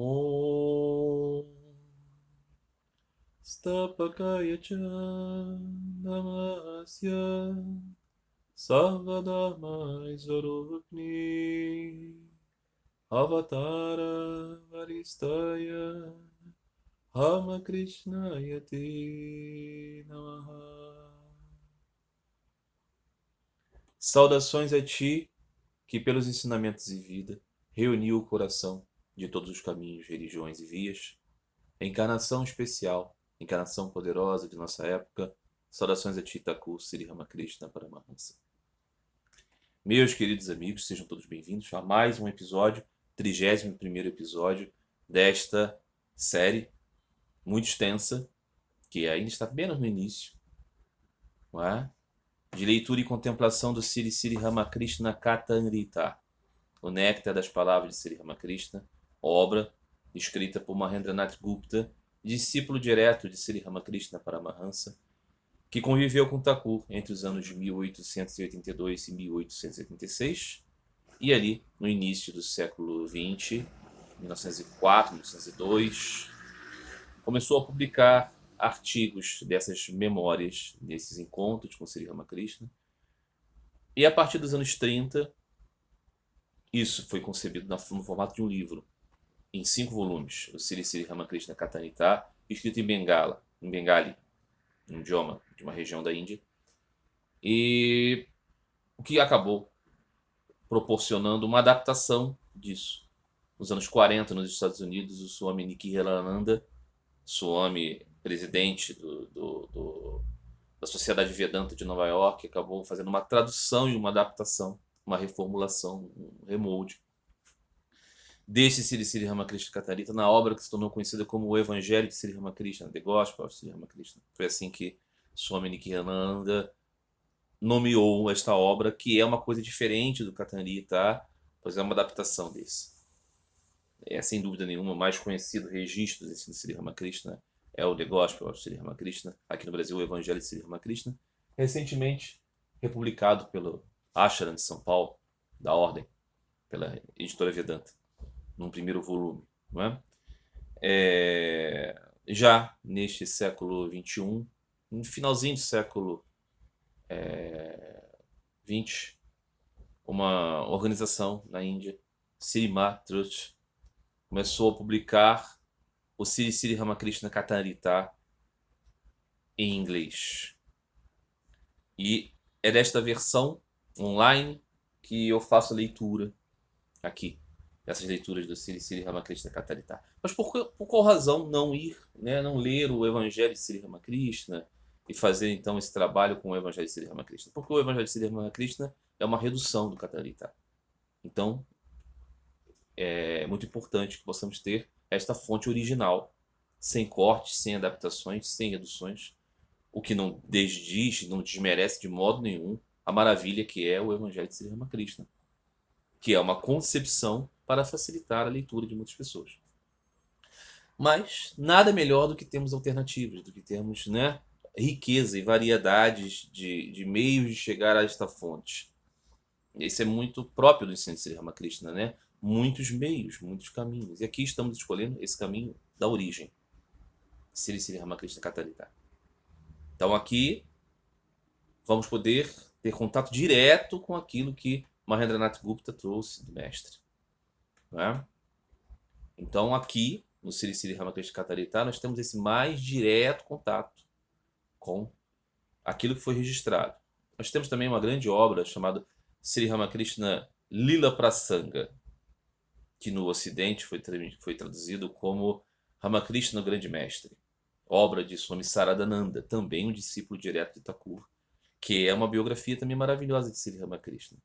Om Stapakaya cha Namasya Sarvadharma Svarupni Avatara Varistaya Ramakrishna Te Namaha. Saudações a ti, que pelos ensinamentos e vida reuniu o coração de todos os caminhos, religiões e vias. Encarnação especial, encarnação poderosa de nossa época. Saudações a ti, Thakur Sri Ramakrishna Paramahansa. Meus queridos amigos, sejam todos bem-vindos a mais um episódio, 31º episódio desta série muito extensa, que ainda está apenas no início, não é? De leitura e contemplação do Sri Sri Ramakrishna Kathamrita, o Néctar das Palavras de Sri Ramakrishna, obra escrita por Mahendranath Gupta, discípulo direto de Sri Ramakrishna Paramahansa, que conviveu com Thakur entre os anos de 1882 e 1886, e ali, no início do século XX, 1904, 1902, começou a publicar artigos dessas memórias, desses encontros com Sri Ramakrishna. E a partir dos anos 30, isso foi concebido no formato de um livro, em 5 volumes, o Sri Sri Ramakrishna Kathamrita, escrito em Bengali, um idioma de uma região da Índia, e o que acabou proporcionando uma adaptação disso. Nos anos 40, nos Estados Unidos, o Swami Nikhilananda, Swami presidente da Sociedade Vedanta de Nova York, acabou fazendo uma tradução e uma adaptação, uma reformulação, um remold desse Sri Sri Ramakrishna Kathamrita na obra que se tornou conhecida como o Evangelho de Sri Ramakrishna, The Gospel of Sri Ramakrishna. Foi assim que Swami Nikhilananda nomeou esta obra, que é uma coisa diferente do Kathamrita, pois é uma adaptação desse. É sem dúvida nenhuma o mais conhecido registro desse Sri Ramakrishna é o The Gospel of Sri Ramakrishna, aqui no Brasil o Evangelho de Sri Ramakrishna, recentemente republicado pelo Ashram de São Paulo, da Ordem, pela editora Vedanta, num primeiro volume, não é? Já neste século XXI, no finalzinho do século XX, uma organização na Índia, Srimad Trust, começou a publicar o Sri Sri Ramakrishna Kathamrita em inglês. E é desta versão online que eu faço a leitura aqui, essas leituras do Sri Sri Ramakrishna Kathamrita. Mas por qual razão não ir, né, não ler o Evangelho de Sri Ramakrishna e fazer então esse trabalho com o Evangelho de Sri Ramakrishna? Porque o Evangelho de Sri Ramakrishna é uma redução do Kathamrita. Então, é muito importante que possamos ter esta fonte original, sem cortes, sem adaptações, sem reduções, o que não desdiz, não desmerece de modo nenhum a maravilha que é o Evangelho de Sri Ramakrishna, que é uma concepção para facilitar a leitura de muitas pessoas. Mas nada melhor do que termos alternativas, do que termos, né, riqueza e variedades de meios de chegar a esta fonte. Isso é muito próprio do ensino de Sri Ramakrishna, né? Muitos meios, muitos caminhos. E aqui estamos escolhendo esse caminho da origem, Sri Sri Ramakrishna Kathamrita. Então aqui vamos poder ter contato direto com aquilo que Mahendranath Gupta trouxe do mestre, não é? Então aqui no Sri Sri Ramakrishna Kathamrita nós temos esse mais direto contato com aquilo que foi registrado. Nós temos também uma grande obra chamada Sri Ramakrishna Lila Prasanga, que no Ocidente foi traduzido como Ramakrishna o Grande Mestre, obra de Swami Saradananda, também um discípulo direto de Thakur, que é uma biografia também maravilhosa de Sri Ramakrishna.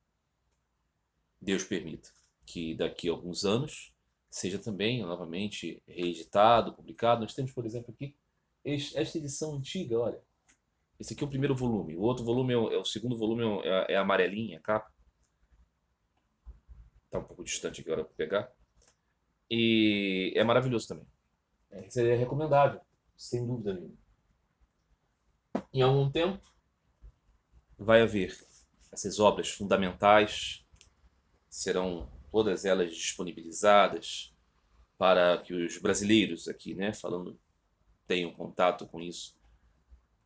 Deus permita que daqui a alguns anos seja também novamente reeditado, publicado. Nós temos, por exemplo, aqui esta edição antiga, olha. Esse aqui é o primeiro volume, o outro volume é o segundo volume, é a amarelinha, a capa. Está um pouco distante agora para pegar. E é maravilhoso também. Seria recomendável, sem dúvida nenhuma. Em algum tempo, vai haver essas obras fundamentais, serão todas elas disponibilizadas para que os brasileiros aqui, né, falando, tenham contato com isso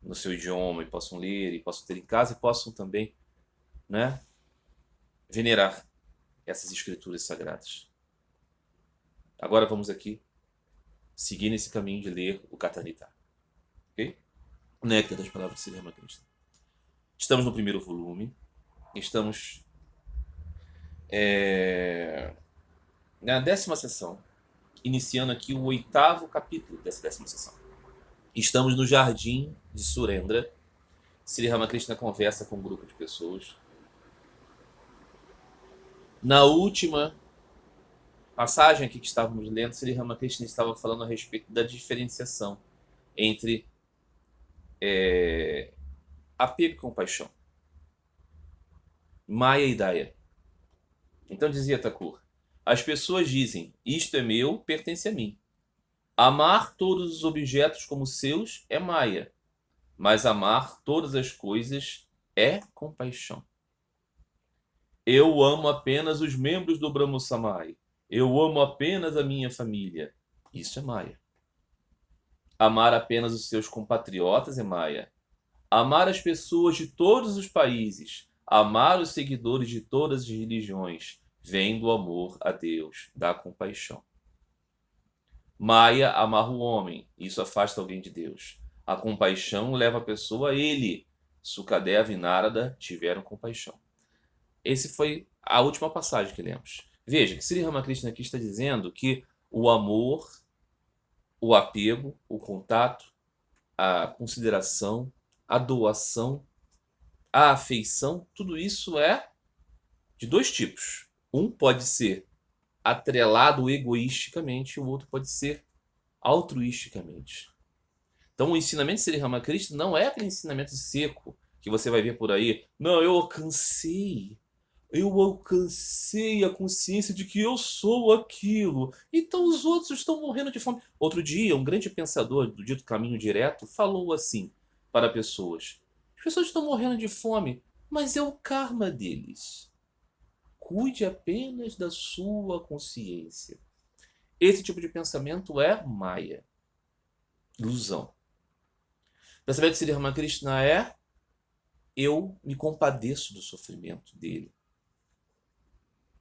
no seu idioma e possam ler e possam ter em casa e possam também, né, venerar essas escrituras sagradas. Agora vamos aqui seguir nesse caminho de ler o Katanitá, ok? O Néctar das Palavras de Sri Ramakrishna. Estamos no primeiro volume, estamos na 10ª sessão, iniciando aqui o 8º capítulo dessa 10ª sessão. Estamos no jardim de Surendra. Sri Ramakrishna conversa com um grupo de pessoas. Na última passagem aqui que estávamos lendo, Sri Ramakrishna estava falando a respeito da diferenciação entre apego e compaixão, Maya e Daya. Então dizia Thakur, as pessoas dizem, isto é meu, pertence a mim. Amar todos os objetos como seus é Maya, mas amar todas as coisas é compaixão. Eu amo apenas os membros do Brahmo Samai. Eu amo apenas a minha família. Isso é Maya. Amar apenas os seus compatriotas é Maya. Amar as pessoas de todos os países, amar os seguidores de todas as religiões, vem do amor a Deus, da compaixão. Maya amarra o homem, isso afasta alguém de Deus. A compaixão leva a pessoa a ele. Sukadeva e Narada tiveram compaixão. Essa foi a última passagem que lemos. Veja que Sri Ramakrishna aqui está dizendo que o amor, o apego, o contato, a consideração, a doação, a afeição, tudo isso é de dois tipos. Um pode ser atrelado egoisticamente, o outro pode ser altruisticamente. Então o ensinamento de Sri Ramakrishna não é aquele ensinamento seco que você vai ver por aí. Não, eu alcancei a consciência de que eu sou aquilo. Então os outros estão morrendo de fome. Outro dia, um grande pensador do dito caminho direto falou assim para pessoas. As pessoas estão morrendo de fome, mas é o karma deles. Cuide apenas da sua consciência. Esse tipo de pensamento é Maya. Ilusão. O pensamento de Sri Ramakrishna é eu me compadeço do sofrimento dele.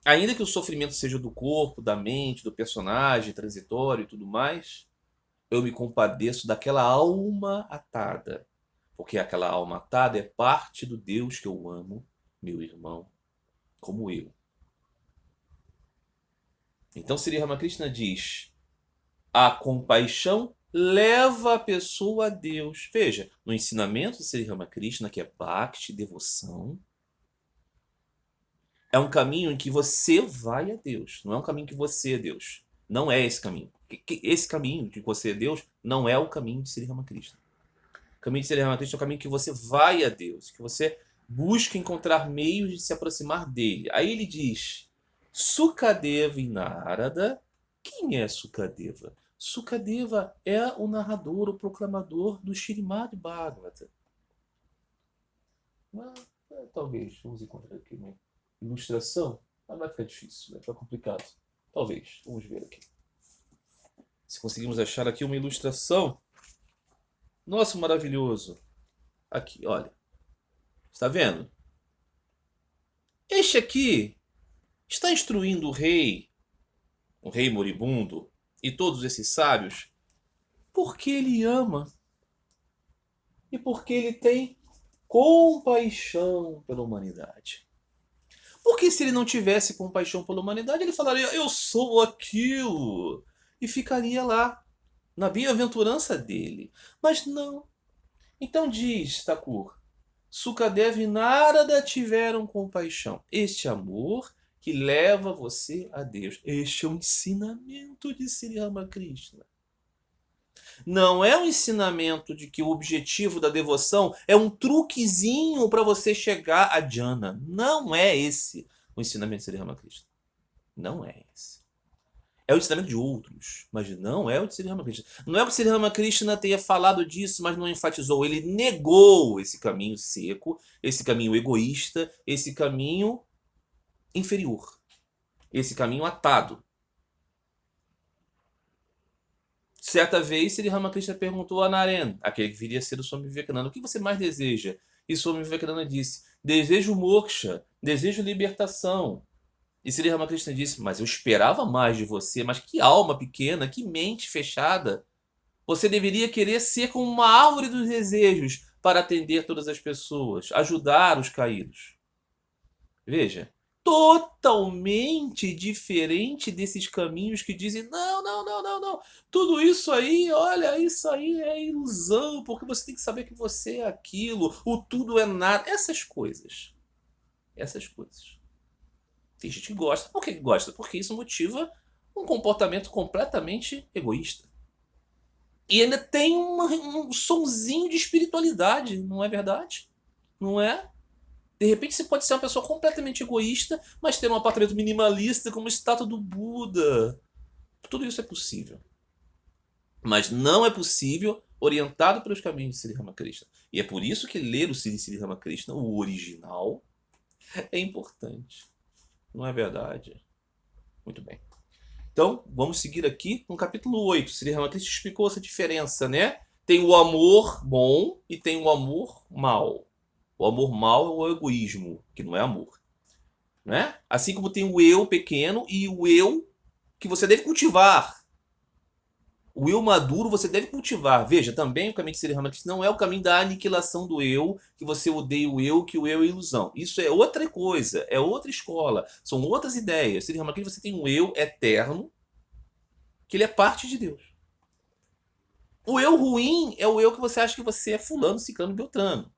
Ainda que o sofrimento seja do corpo, da mente, do personagem, transitório e tudo mais, eu me compadeço daquela alma atada. Porque aquela alma atada é parte do Deus que eu amo, meu irmão, como eu. Então Sri Ramakrishna diz, a compaixão leva a pessoa a Deus. Veja, no ensinamento de Sri Ramakrishna, que é Bhakti, devoção, é um caminho em que você vai a Deus. Não é um caminho que você é Deus. Não é esse caminho. Esse caminho de você é Deus não é o caminho de Sri Ramakrishna. O caminho de Sri Ramakrishna é o caminho que você vai a Deus, que você busca encontrar meios de se aproximar dele. Aí ele diz, Sukadeva e Narada. Quem é Sukadeva? Sukadeva é o narrador, o proclamador do Śrīmad Bhagavata. Talvez, vamos encontrar aqui uma ilustração. Vai ficar difícil, vai ficar complicado. Talvez, vamos ver aqui. Se conseguimos achar aqui uma ilustração. Nossa, maravilhoso. Aqui, olha. Está vendo? Este aqui está instruindo o rei moribundo, e todos esses sábios, porque ele ama e porque ele tem compaixão pela humanidade. Porque se ele não tivesse compaixão pela humanidade, ele falaria, eu sou aquilo, e ficaria lá, na bem-aventurança dele. Mas não. Então diz Thakur, Sukadeva e Narada tiveram compaixão. Este amor que leva você a Deus. Este é o ensinamento de Sri Ramakrishna. Não é um ensinamento de que o objetivo da devoção é um truquezinho para você chegar a jhana. Não é esse o ensinamento de Sri Ramakrishna. Não é esse. É o ensinamento de outros, mas não é o de Sri Ramakrishna. Não é que Sri Ramakrishna tenha falado disso, mas não enfatizou. Ele negou esse caminho seco, esse caminho egoísta, esse caminho inferior, esse caminho atado. Certa vez, Sri Ramakrishna perguntou a Naren, aquele que viria a ser o Swami Vivekananda, o que você mais deseja? E Swami Vivekananda disse, desejo moksha, desejo libertação. E Sri Ramakrishna disse, mas eu esperava mais de você, mas que alma pequena, que mente fechada. Você deveria querer ser como uma árvore dos desejos para atender todas as pessoas, ajudar os caídos. Veja, totalmente diferente desses caminhos que dizem não, não, não, não, não. Tudo isso aí, olha, isso aí é ilusão, porque você tem que saber que você é aquilo, o tudo é nada. Essas coisas. Essas coisas. Tem gente que gosta. Por que gosta? Porque isso motiva um comportamento completamente egoísta. E ainda tem um sonzinho de espiritualidade, não é verdade? Não é? De repente você pode ser uma pessoa completamente egoísta, mas ter um apartamento minimalista como estátua do Buda. Tudo isso é possível. Mas não é possível orientado pelos caminhos de Sri Ramakrishna. E é por isso que ler o Sri Ramakrishna, o original, é importante. Não é verdade? Muito bem. Então, vamos seguir aqui no capítulo 8. Sri Ramakrishna explicou essa diferença, né? Tem o amor bom e tem o amor mau. O amor mau é o egoísmo, que não é amor. Né? Assim como tem o eu pequeno e o eu que você deve cultivar. O eu maduro você deve cultivar. Veja, também o caminho de Sri Ramakrishna não é o caminho da aniquilação do eu, que você odeia o eu, que o eu é ilusão. Isso é outra coisa, é outra escola, são outras ideias. Sri Ramakrishna você tem um eu eterno, que ele é parte de Deus. O eu ruim é o eu que você acha que você é fulano, ciclano, beltrano.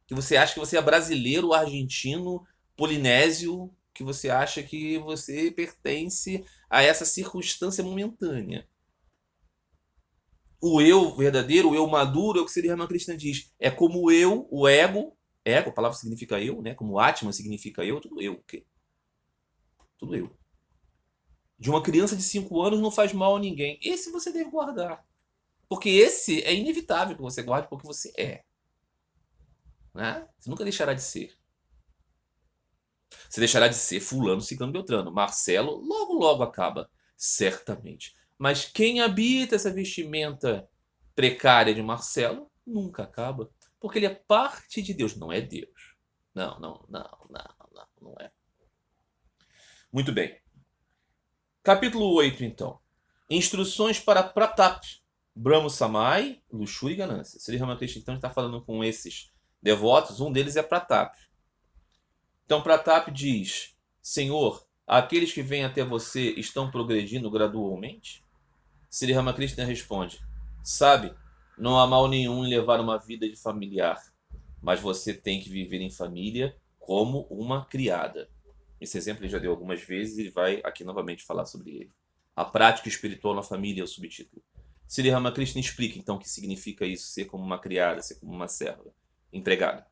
Que você acha que você é brasileiro, argentino, polinésio, que você acha que você pertence a essa circunstância momentânea. O eu verdadeiro, o eu maduro, é o que Sri Ramakrishna diz. É como o eu, o ego, a palavra significa eu, né? Como Atman significa eu, tudo eu. Okay? Tudo eu. De uma criança de 5 anos não faz mal a ninguém. Esse você deve guardar. Porque esse é inevitável que você guarde porque você é. Né? Você nunca deixará de ser. Você deixará de ser fulano, ciclano, beltrano. Marcelo logo, logo acaba. Certamente. Mas quem habita essa vestimenta precária de Marcelo nunca acaba. Porque ele é parte de Deus, não é Deus. Não, não, não, não, não, não é. Muito bem. Capítulo 8, então. Instruções para Pratap, Brahmo Samai, luxúria e ganância. Sri Ramakrishna então está falando com esses devotos, um deles é Pratap. Então Pratap diz, Senhor, aqueles que vêm até você estão progredindo gradualmente? Sri Ramakrishna responde, sabe, não há mal nenhum em levar uma vida de familiar, mas você tem que viver em família como uma criada. Esse exemplo ele já deu algumas vezes e ele vai aqui novamente falar sobre ele. A prática espiritual na família é o subtítulo. Sri Ramakrishna explica então o que significa isso, ser como uma criada, ser como uma serva, empregada.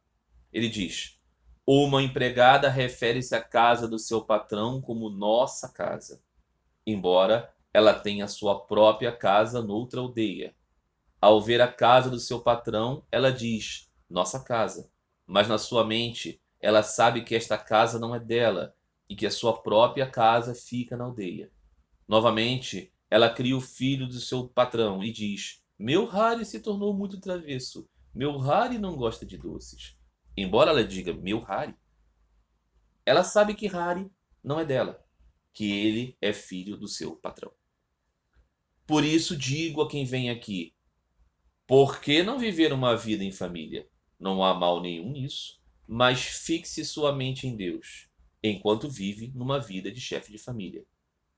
Ele diz, uma empregada refere-se à casa do seu patrão como nossa casa, embora ela tenha sua própria casa noutra aldeia. Ao ver a casa do seu patrão, ela diz, nossa casa, mas na sua mente ela sabe que esta casa não é dela e que a sua própria casa fica na aldeia. Novamente, ela cria o filho do seu patrão e diz, meu Hari se tornou muito travesso, meu Hari não gosta de doces. Embora ela diga meu Hari, ela sabe que Hari não é dela, que ele é filho do seu patrão. Por isso digo a quem vem aqui, por que não viver uma vida em família? Não há mal nenhum nisso, mas fixe sua mente em Deus, enquanto vive numa vida de chefe de família.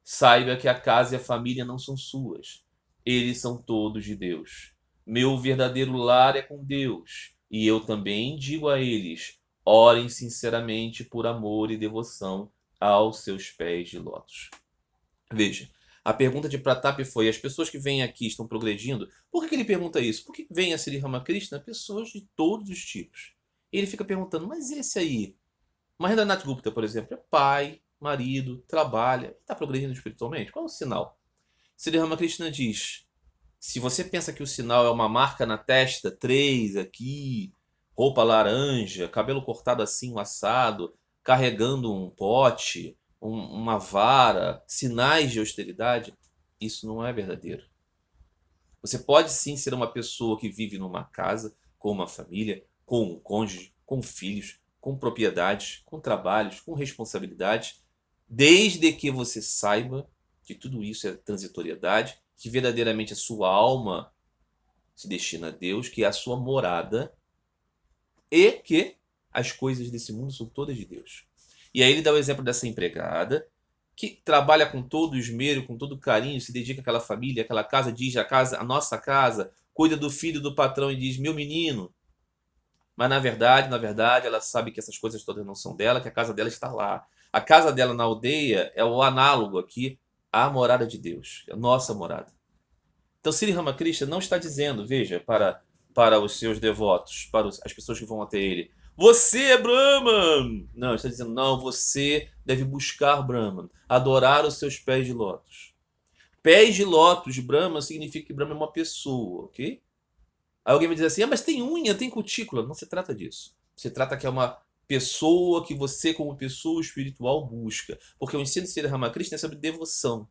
Saiba que a casa e a família não são suas, eles são todos de Deus. Meu verdadeiro lar é com Deus, e eu também digo a eles, orem sinceramente por amor e devoção aos seus pés de lótus. Veja, a pergunta de Pratap foi, as pessoas que vêm aqui estão progredindo? Por que ele pergunta isso? Porque vem a Sri Ramakrishna pessoas de todos os tipos. E ele fica perguntando, mas esse aí? Mahendranath Gupta, por exemplo, é pai, marido, trabalha, está progredindo espiritualmente? Qual é o sinal? Sri Ramakrishna diz, se você pensa que o sinal é uma marca na testa, 3 aqui, roupa laranja, cabelo cortado assim, um assado, carregando um pote, uma vara, sinais de austeridade, isso não é verdadeiro. Você pode sim ser uma pessoa que vive numa casa, com uma família, com um cônjuge, com filhos, com propriedades, com trabalhos, com responsabilidades, desde que você saiba que tudo isso é transitoriedade, que verdadeiramente a sua alma se destina a Deus, que é a sua morada, e que as coisas desse mundo são todas de Deus. E aí ele dá o exemplo dessa empregada, que trabalha com todo o esmero, com todo o carinho, se dedica àquela família, àquela casa, diz a nossa casa, cuida do filho do patrão e diz, meu menino. Mas na verdade, ela sabe que essas coisas todas não são dela, que a casa dela está lá. A casa dela na aldeia é o análogo aqui à morada de Deus, é a nossa morada. Então, Sri Ramakrishna não está dizendo, veja, para os seus devotos, para as pessoas que vão até ele, você é Brahman! Não, ele está dizendo, não, você deve buscar Brahman, adorar os seus pés de lótus. Pés de lótus, Brahman, significa que Brahman é uma pessoa, ok? Aí alguém vai dizer assim, mas tem unha, tem cutícula. Não se trata disso. Se trata que é uma pessoa que você, como pessoa espiritual, busca. Porque o ensino de Sri Ramakrishna é sobre devoção.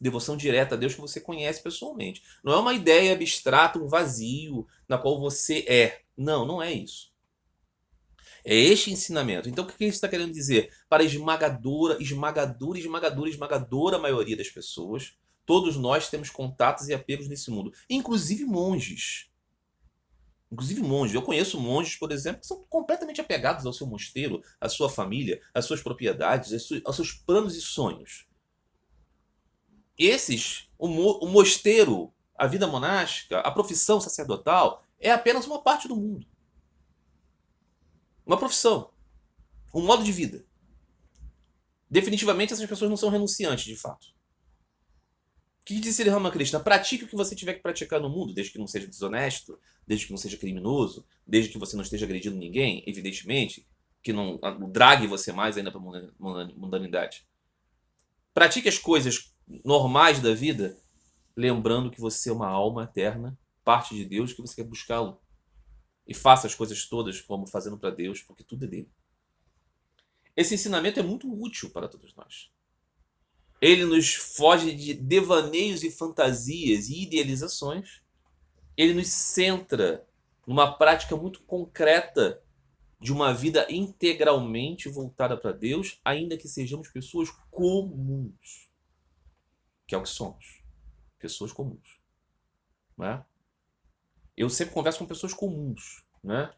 Devoção direta a Deus que você conhece pessoalmente. Não é uma ideia abstrata, um vazio, na qual você é. Não, não é isso. É este ensinamento. Então, o que ele está querendo dizer? Para a esmagadora maioria das pessoas, todos nós temos contatos e apegos nesse mundo. Inclusive monges. Inclusive monges. Eu conheço monges, por exemplo, que são completamente apegados ao seu mosteiro, à sua família, às suas propriedades, aos seus planos e sonhos. Esses, o mosteiro, a vida monástica, a profissão sacerdotal, é apenas uma parte do mundo. Uma profissão. Um modo de vida. Definitivamente essas pessoas não são renunciantes, de fato. O que disse Sri Ramakrishna? Pratique o que você tiver que praticar no mundo, desde que não seja desonesto, desde que não seja criminoso, desde que você não esteja agredindo ninguém, evidentemente, que não drague você mais ainda para a mundanidade. Pratique as coisas normais da vida, lembrando que você é uma alma eterna, parte de Deus, que você quer buscá-lo. E faça as coisas todas como fazendo para Deus, porque tudo é dele. Esse ensinamento é muito útil para todos nós. Ele nos foge de devaneios e fantasias e idealizações. Ele nos centra numa prática muito concreta de uma vida integralmente voltada para Deus, ainda que sejamos pessoas comuns. Que é o que somos. Pessoas comuns. Né? Eu sempre converso com pessoas comuns. Né?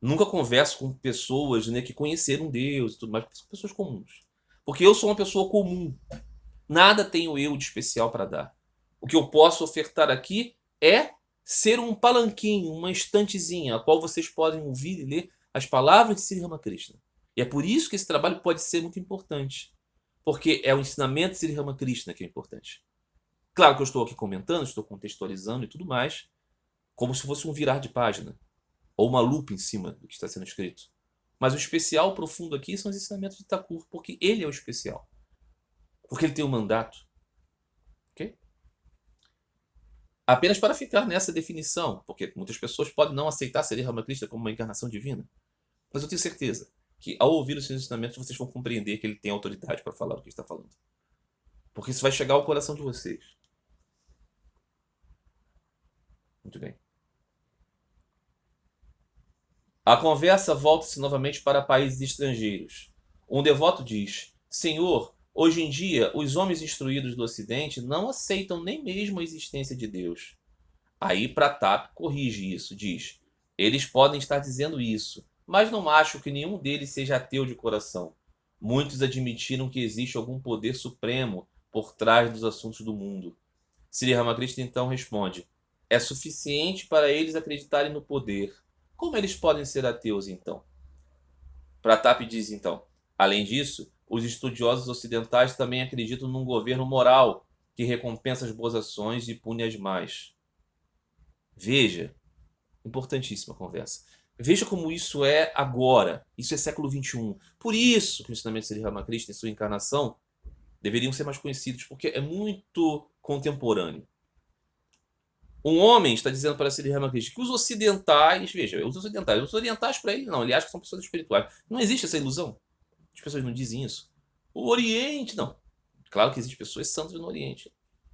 Nunca converso com pessoas, né, que conheceram Deus e tudo mais, porque são pessoas comuns. Porque eu sou uma pessoa comum. Nada tenho eu de especial para dar. O que eu posso ofertar aqui é ser um palanquinho, uma estantezinha, a qual vocês podem ouvir e ler as palavras de Sri Ramakrishna. E é por isso que esse trabalho pode ser muito importante. Porque é o ensinamento de Sri Ramakrishna que é importante. Claro que eu estou aqui comentando, estou contextualizando e tudo mais, como se fosse um virar de página. Ou uma lupa em cima do que está sendo escrito. Mas o especial, o profundo aqui, são os ensinamentos de Thakur, porque ele é o especial. Porque ele tem um mandato. Ok? Apenas para ficar nessa definição, porque muitas pessoas podem não aceitar Sri Ramakrishna como uma encarnação divina. Mas eu tenho certeza que ao ouvir os seus ensinamentos vocês vão compreender que ele tem autoridade para falar o que está falando. Porque isso vai chegar ao coração de vocês. Muito bem. A conversa volta-se novamente para países estrangeiros. Um devoto diz: Senhor, hoje em dia, os homens instruídos do Ocidente não aceitam nem mesmo a existência de Deus. Aí Pratap corrige isso, diz: eles podem estar dizendo isso, mas não acho que nenhum deles seja ateu de coração. Muitos admitiram que existe algum poder supremo por trás dos assuntos do mundo. Sri Ramakrishna então responde: é suficiente para eles acreditarem no poder. Como eles podem ser ateus, então? Pratap diz, então, além disso, os estudiosos ocidentais também acreditam num governo moral que recompensa as boas ações e pune as más. Veja, importantíssima conversa. Veja como isso é agora. Isso é século XXI. Por isso que o ensinamento de Sri Ramakrishna e sua encarnação deveriam ser mais conhecidos, porque é muito contemporâneo. Um homem está dizendo para Sri Ramakrishna que os ocidentais, veja, os orientais para ele não, ele acha que são pessoas espirituais. Não existe essa ilusão. As pessoas não dizem isso. O Oriente, não. Claro que existem pessoas santas no Oriente.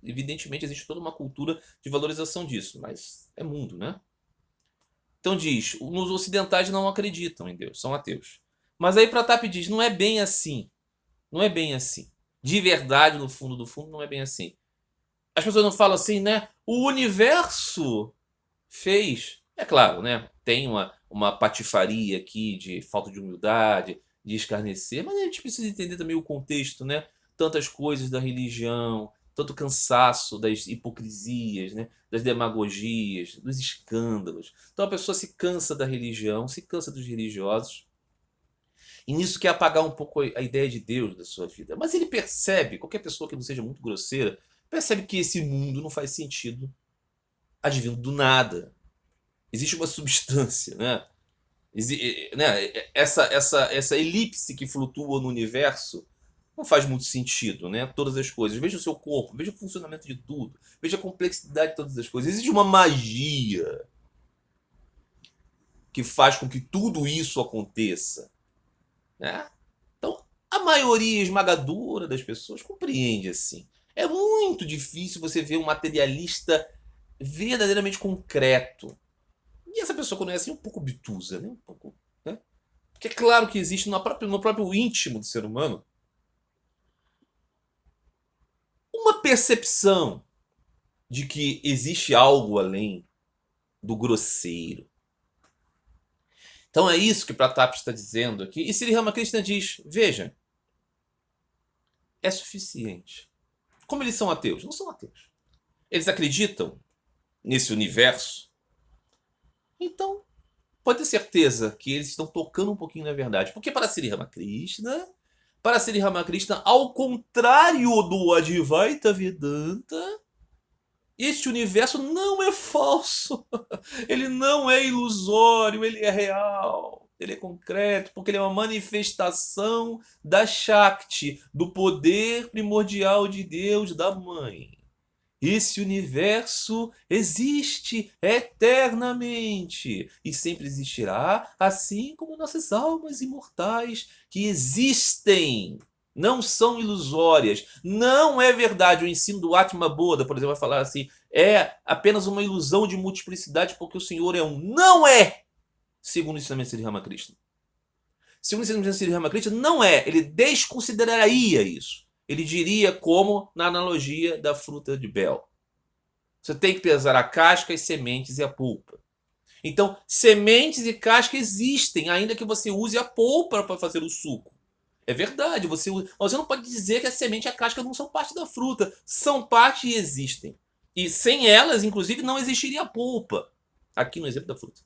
evidentemente existe toda uma cultura de valorização disso, mas é mundo, né? Então diz, os ocidentais não acreditam em Deus, são ateus. Mas aí Pratap diz, não é bem assim. Não é bem assim. De verdade, no fundo do fundo, não é bem assim. As pessoas não falam assim, né? O universo fez. É claro, né? Tem uma patifaria aqui de falta de humildade, de escarnecer, mas a gente precisa entender também o contexto, né? Tantas coisas da religião, tanto cansaço das hipocrisias, né? Das demagogias, dos escândalos. Então a pessoa se cansa da religião, se cansa dos religiosos, e nisso quer apagar um pouco a ideia de Deus da sua vida. Mas ele percebe, qualquer pessoa que não seja muito grosseira, percebe que esse mundo não faz sentido advindo do nada. Existe uma substância, né? Né? Essa elipse que flutua no universo não faz muito sentido, né? Todas as coisas. Veja o seu corpo, veja o funcionamento de tudo, veja a complexidade de todas as coisas. Existe uma magia que faz com que tudo isso aconteça, né? Então, a maioria esmagadora das pessoas compreende assim. É muito difícil você ver um materialista verdadeiramente concreto. E essa pessoa, quando é assim, é um pouco obtusa, né? Um pouco, né? Porque é claro que existe no próprio íntimo do ser humano uma percepção de que existe algo além do grosseiro. Então é isso que Pratap está dizendo aqui. E Sri Ramakrishna diz, veja, é suficiente. Como eles são ateus? Não são ateus. Eles acreditam nesse universo. Então, pode ter certeza que eles estão tocando um pouquinho na verdade. Porque para Sri Ramakrishna, ao contrário do Advaita Vedanta, este universo não é falso. Ele não é ilusório, ele é real. Ele é concreto, porque ele é uma manifestação da Shakti, do poder primordial de Deus, da Mãe. Esse universo existe eternamente e sempre existirá, assim como nossas almas imortais que existem. Não são ilusórias. Não é verdade o ensino do Atma Bodha, por exemplo, vai falar assim, é apenas uma ilusão de multiplicidade porque o Senhor é um. Não é! Segundo o ensinamento de Sri Ramakrishna. Segundo o ensinamento de Sri Ramakrishna, não é. Ele desconsideraria isso. Ele diria como na analogia da fruta de Bel. Você tem que pesar a casca, as sementes e a polpa. Então, sementes e casca existem, ainda que você use a polpa para fazer o suco. É verdade, você não pode dizer que a semente e a casca não são parte da fruta. São parte e existem. E sem elas, inclusive, não existiria a polpa. Aqui no exemplo da fruta.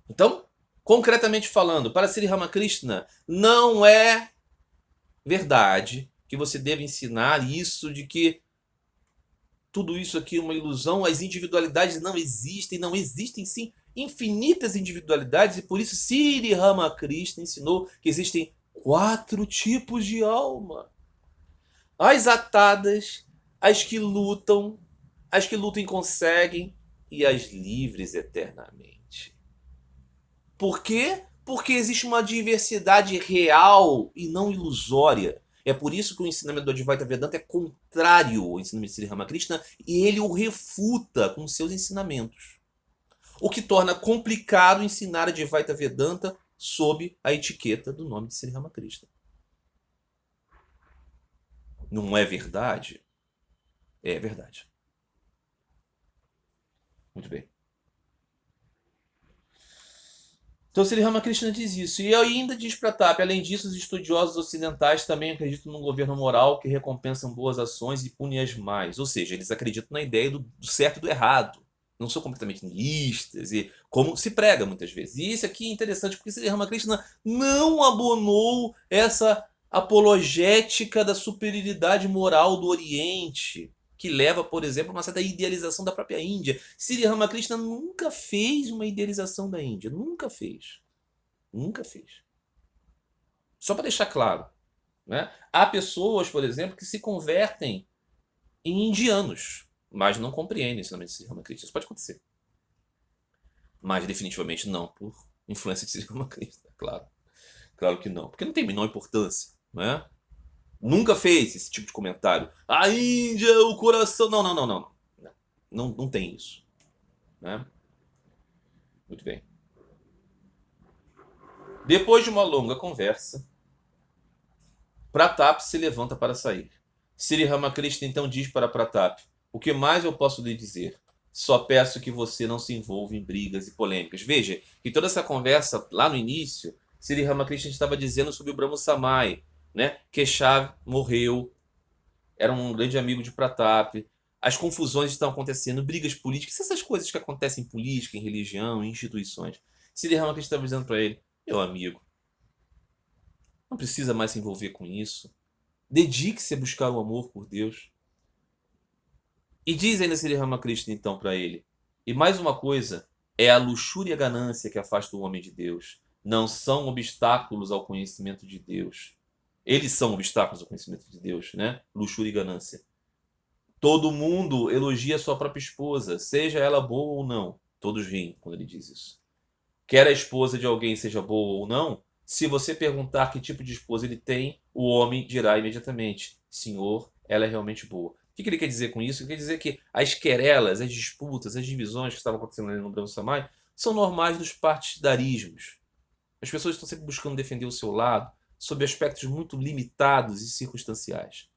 Então, concretamente falando, para Sri Ramakrishna, não é verdade que você deve ensinar isso de que tudo isso aqui é uma ilusão, as individualidades não existem sim infinitas individualidades, e por isso Sri Ramakrishna ensinou que existem 4 tipos de alma. As atadas, as que lutam e conseguem, e as livres eternamente. Por quê? Porque existe uma diversidade real e não ilusória. É por isso que o ensinamento do Advaita Vedanta é contrário ao ensinamento de Sri Ramakrishna e ele o refuta com seus ensinamentos. O que torna complicado ensinar Advaita Vedanta sob a etiqueta do nome de Sri Ramakrishna. Não é verdade? É verdade. Muito bem. Então Sri Ramakrishna diz isso. E ainda diz Pratap, além disso, os estudiosos ocidentais também acreditam num governo moral que recompensa boas ações e pune as más. Ou seja, eles acreditam na ideia do certo e do errado. Não são completamente nihilistas, e como se prega muitas vezes. E isso aqui é interessante porque Sri Ramakrishna não abonou essa apologética da superioridade moral do Oriente, que leva, por exemplo, a uma certa idealização da própria Índia. Sri Ramakrishna nunca fez uma idealização da Índia. Nunca fez. Nunca fez. Só para deixar claro, né? Há pessoas, por exemplo, que se convertem em indianos, mas não compreendem o ensinamento de Sri Ramakrishna. Isso pode acontecer. Mas definitivamente não por influência de Sri Ramakrishna, claro. Claro que não. Porque não tem a menor importância, né? Nunca fez esse tipo de comentário. A Índia, o coração. Não, não, não, não. Não, não tem isso. Né? Muito bem. Depois de uma longa conversa, Pratap se levanta para sair. Sri Ramakrishna então diz para Pratap: o que mais eu posso lhe dizer? Só peço que você não se envolva em brigas e polêmicas. Veja que toda essa conversa lá no início, Sri Ramakrishna estava dizendo sobre o Brahmo Samai, né? Keshav morreu, era um grande amigo de Pratap. As confusões estão acontecendo, brigas políticas, essas coisas que acontecem em política, em religião, em instituições. Sri Ramakrishna estava dizendo para ele: meu amigo, não precisa mais se envolver com isso. Dedique-se a buscar o amor por Deus. E diz ainda Sri Ramakrishna então para ele: e mais uma coisa, é a luxúria e a ganância que afasta o homem de Deus. Não são obstáculos ao conhecimento de Deus. Eles são obstáculos ao conhecimento de Deus, né? Luxúria e ganância. Todo mundo elogia sua própria esposa, seja ela boa ou não. Todos riem quando ele diz isso. Quer a esposa de alguém seja boa ou não, se você perguntar que tipo de esposa ele tem, o homem dirá imediatamente: Senhor, ela é realmente boa. O que ele quer dizer com isso? Ele quer dizer que as querelas, as disputas, as divisões que estavam acontecendo ali no Brahma Samai são normais dos partidarismos. As pessoas estão sempre buscando defender o seu lado sob aspectos muito limitados e circunstanciais.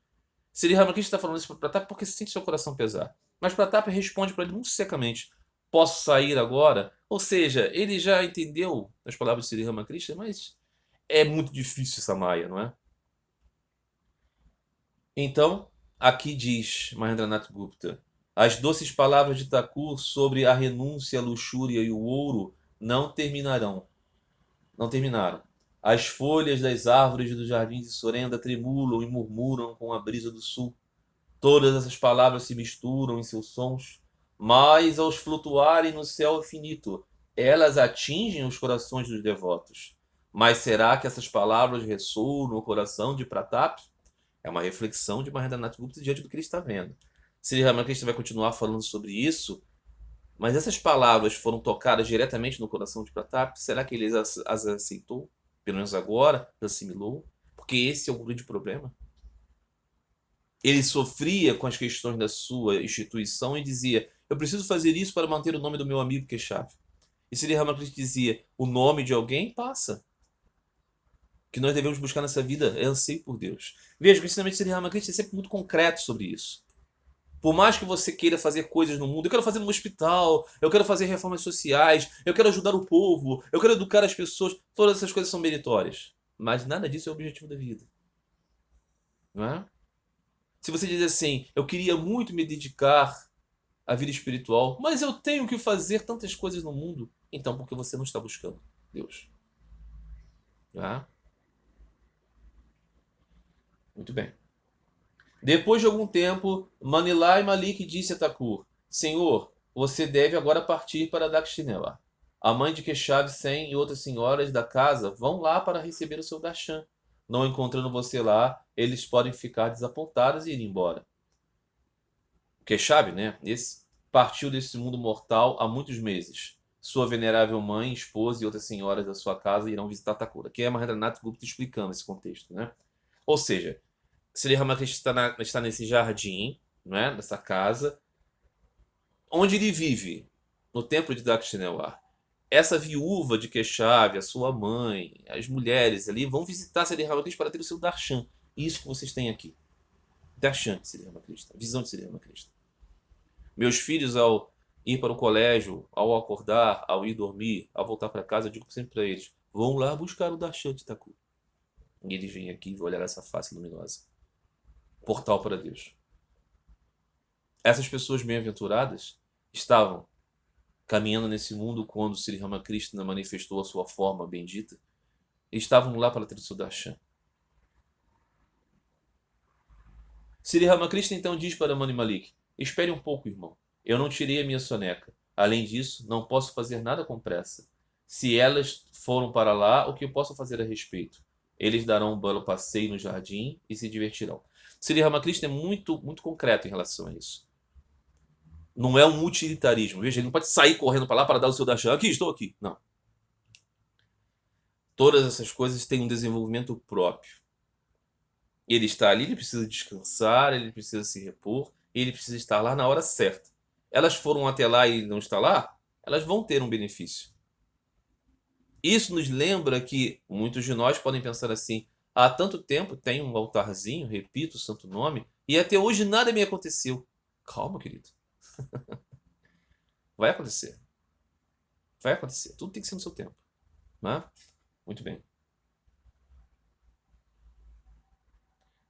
Sri Ramakrishna está falando isso para Pratap porque sente seu coração pesar. Mas Pratap responde para ele muito secamente: posso sair agora? Ou seja, ele já entendeu as palavras de Sri Ramakrishna, mas é muito difícil essa maia, não é? Então, aqui diz Mahendranath Gupta: as doces palavras de Thakur sobre a renúncia, a luxúria e o ouro não terminarão. Não terminaram. As folhas das árvores do jardim de Sorenda tremulam e murmuram com a brisa do sul. Todas essas palavras se misturam em seus sons, mas aos flutuarem no céu infinito, elas atingem os corações dos devotos. Mas será que essas palavras ressoam no coração de Pratap? É uma reflexão de Mahendranath Gupta diante do que ele está vendo. Sri Ramakrishna vai continuar falando sobre isso, mas essas palavras foram tocadas diretamente no coração de Pratap? Será que ele as aceitou? Pelo menos agora, assimilou? Porque esse é o grande problema. Ele sofria com as questões da sua instituição e dizia: eu preciso fazer isso para manter o nome do meu amigo Keshav. E Sri Ramakrishna dizia: o nome de alguém passa. O que nós devemos buscar nessa vida é anseio por Deus. Veja, o ensinamento de Sri Ramakrishna é sempre muito concreto sobre isso. Por mais que você queira fazer coisas no mundo, eu quero fazer no hospital, eu quero fazer reformas sociais, eu quero ajudar o povo, eu quero educar as pessoas, todas essas coisas são meritórias. Mas nada disso é o objetivo da vida. Não é? Se você diz assim: eu queria muito me dedicar à vida espiritual, mas eu tenho que fazer tantas coisas no mundo, então por que você não está buscando Deus? Ah, muito bem. Depois de algum tempo, Manilai Malik disse a Thakur: Senhor, você deve agora partir para Dakshinela. A mãe de Keshav Sen e outras senhoras da casa vão lá para receber o seu darshan. Não encontrando você lá, eles podem ficar desapontados e ir embora. Keshav, né? Esse partiu desse mundo mortal há muitos meses. Sua venerável mãe, esposa e outras senhoras da sua casa irão visitar Thakura. Que é Mahendranath Gupta explicando esse contexto, né? Ou seja, Sri Ramakrishna está nesse jardim, né? Nessa casa, onde ele vive, no templo de Dakshinawar. Essa viúva de Keshav, a sua mãe, as mulheres ali vão visitar Sri Ramakrishna para ter o seu darshan. Isso que vocês têm aqui. Darshan de Sri Ramakrishna, visão de Sri Ramakrishna. Meus filhos, ao ir para o colégio, ao acordar, ao ir dormir, ao voltar para casa, eu digo sempre para eles: vão lá buscar o darshan de Thakur. E eles vêm aqui e vão olhar essa face luminosa. Portal para Deus. Essas pessoas bem-aventuradas estavam caminhando nesse mundo quando Sri Ramakrishna manifestou a sua forma bendita e estavam lá para ter o seu darshan. Sri Ramakrishna então diz para Mani Malik: espere um pouco, irmão. Eu não tirei a minha soneca. Além disso, não posso fazer nada com pressa. Se elas foram para lá, o que eu posso fazer a respeito? Eles darão um belo passeio no jardim e se divertirão. Sri Ramakrishna é muito, muito concreto em relação a isso. Não é um utilitarismo. Veja, ele não pode sair correndo para lá para dar o seu darshan. Aqui, estou aqui. Não. Todas essas coisas têm um desenvolvimento próprio. Ele está ali, ele precisa descansar, ele precisa se repor, ele precisa estar lá na hora certa. Elas foram até lá e ele não está lá, elas vão ter um benefício. Isso nos lembra que muitos de nós podem pensar assim: há tanto tempo tem um altarzinho, repito o santo nome, e até hoje nada me aconteceu. Calma, querido. Vai acontecer. Vai acontecer. Tudo tem que ser no seu tempo. Né? Muito bem.